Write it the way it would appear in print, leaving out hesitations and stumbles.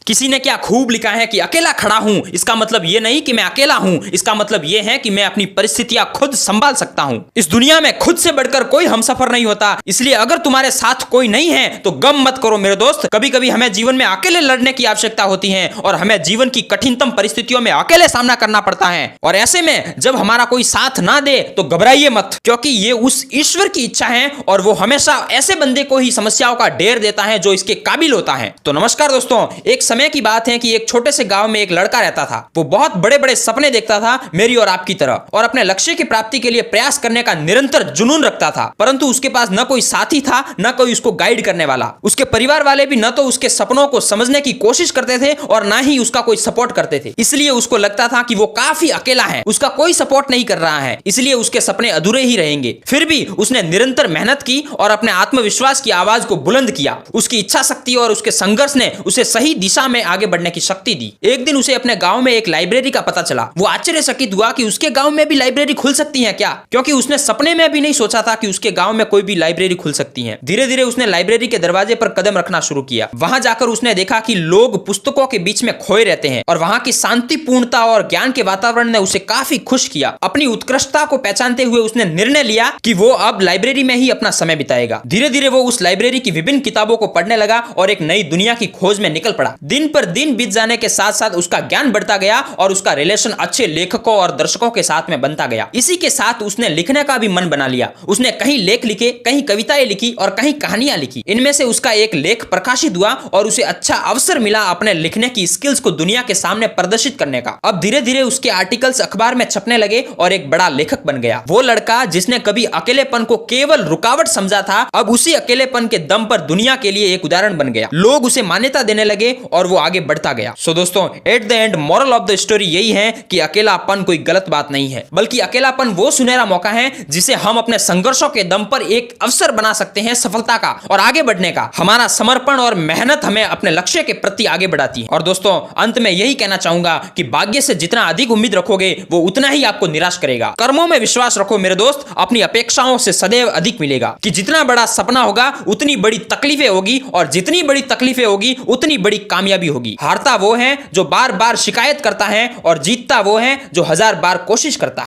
किसी ने क्या खूब लिखा है कि अकेला खड़ा हूं, इसका मतलब ये नहीं कि मैं अकेला हूं, इसका मतलब ये है कि मैं अपनी परिस्थितियां खुद संभाल सकता हूं। इस दुनिया में खुद से बढ़कर कोई हमसफर नहीं होता, इसलिए अगर तुम्हारे साथ कोई नहीं है तो गम मत करो मेरे दोस्त। कभी कभी हमें जीवन में अकेले लड़ने की आवश्यकता होती है और हमें जीवन की कठिनतम परिस्थितियों में अकेले सामना करना पड़ता है। और ऐसे में जब हमारा कोई साथ ना दे तो घबराइए मत, क्योंकि ये उस ईश्वर की इच्छा है और वो हमेशा ऐसे बंदे को ही समस्याओं का ढेर देता है जो इसके काबिल होता है। तो नमस्कार दोस्तों, एक समय की बात है कि एक छोटे से गांव में एक लड़का रहता था। वो बहुत बड़े बड़े सपने देखता था, मेरी और आपकी तरह, और अपने लक्ष्य की प्राप्ति के लिए प्रयास करने का निरंतर जुनून रखता था। परंतु उसके पास न कोई साथी था, न कोई उसको गाइड करने वाला। उसके परिवार वाले भी न तो उसके सपनों को समझने की कोशिश करते थे और न ही उसका कोई सपोर्ट करते थे। इसलिए उसको लगता था कि वो काफी अकेला है, उसका कोई सपोर्ट नहीं कर रहा है, इसलिए उसके सपने अधूरे ही रहेंगे। फिर भी उसने निरंतर मेहनत की और अपने आत्मविश्वास की आवाज को बुलंद किया। उसकी इच्छा शक्ति और उसके संघर्ष ने उसे सही दिशा में आगे बढ़ने की शक्ति दी। एक दिन उसे अपने गांव में एक लाइब्रेरी का पता चला। वो आश्चर्यचकित हुआ कि उसके गांव में भी लाइब्रेरी खुल सकती है क्या, क्योंकि उसने सपने में भी नहीं सोचा था कि उसके गांव में कोई भी लाइब्रेरी खुल सकती है। धीरे धीरे उसने लाइब्रेरी के दरवाजे पर कदम रखना शुरू किया। वहां जाकर उसने देखा कि लोग पुस्तकों के बीच में खोए रहते हैं और वहां की शांतिपूर्णता और ज्ञान के वातावरण ने उसे काफी खुश किया। अपनी उत्कृष्टता को पहचानते हुए उसने निर्णय लिया कि वो अब लाइब्रेरी में ही अपना समय बिताएगा। धीरे धीरे वो उस लाइब्रेरी की विभिन्न किताबों को पढ़ने लगा और एक नई दुनिया की खोज में निकल पड़ा। दिन पर दिन बीत जाने के साथ साथ उसका ज्ञान बढ़ता गया और उसका रिलेशन अच्छे लेखकों और दर्शकों के साथ में बनता गया। इसी के साथ उसने लिखने का भी मन बना लिया। उसने कहीं लेख लिखे, कहीं कविताएं लिखी और कहीं कहानियां लिखी। इनमें से उसका एक लेख प्रकाशित हुआ और उसे अच्छा अवसर मिला अपने लिखने की स्किल्स को दुनिया के सामने प्रदर्शित करने का। अब धीरे धीरे उसके आर्टिकल्स अखबार में छपने लगे और एक बड़ा लेखक बन गया। वो लड़का जिसने कभी अकेलेपन को केवल रुकावट समझा था, अब उसी अकेलेपन के दम पर दुनिया के लिए एक उदाहरण बन गया। लोग उसे मान्यता देने लगे और वो आगे बढ़ता गया। सो दोस्तों, at the end moral of the story यही है कि अकेलापन कोई गलत बात नहीं है, बल्कि अकेलापन वो सुनहरा मौका है जिसे हम अपने संघर्षों के दम पर एक अवसर बना सकते हैं सफलता का और आगे बढ़ने का। हमारा समर्पण और मेहनत हमें अपने लक्ष्य के प्रति आगे बढ़ाती है। और दोस्तों, अंत में यही कहना चाहूंगा कि भाग्य से जितना अधिक उम्मीद रखोगे वो उतना ही आपको निराश करेगा। कर्मों में विश्वास रखो मेरे दोस्त, अपनी अपेक्षाओं से सदैव अधिक मिलेगा। कि जितना बड़ा सपना होगा उतनी बड़ी तकलीफें होगी और जितनी बड़ी तकलीफें होगी उतनी बड़ी कामयाबी होगी। हारता वो है जो बार बार शिकायत करता है और जीतता वो है जो 1000 बार कोशिश करता है।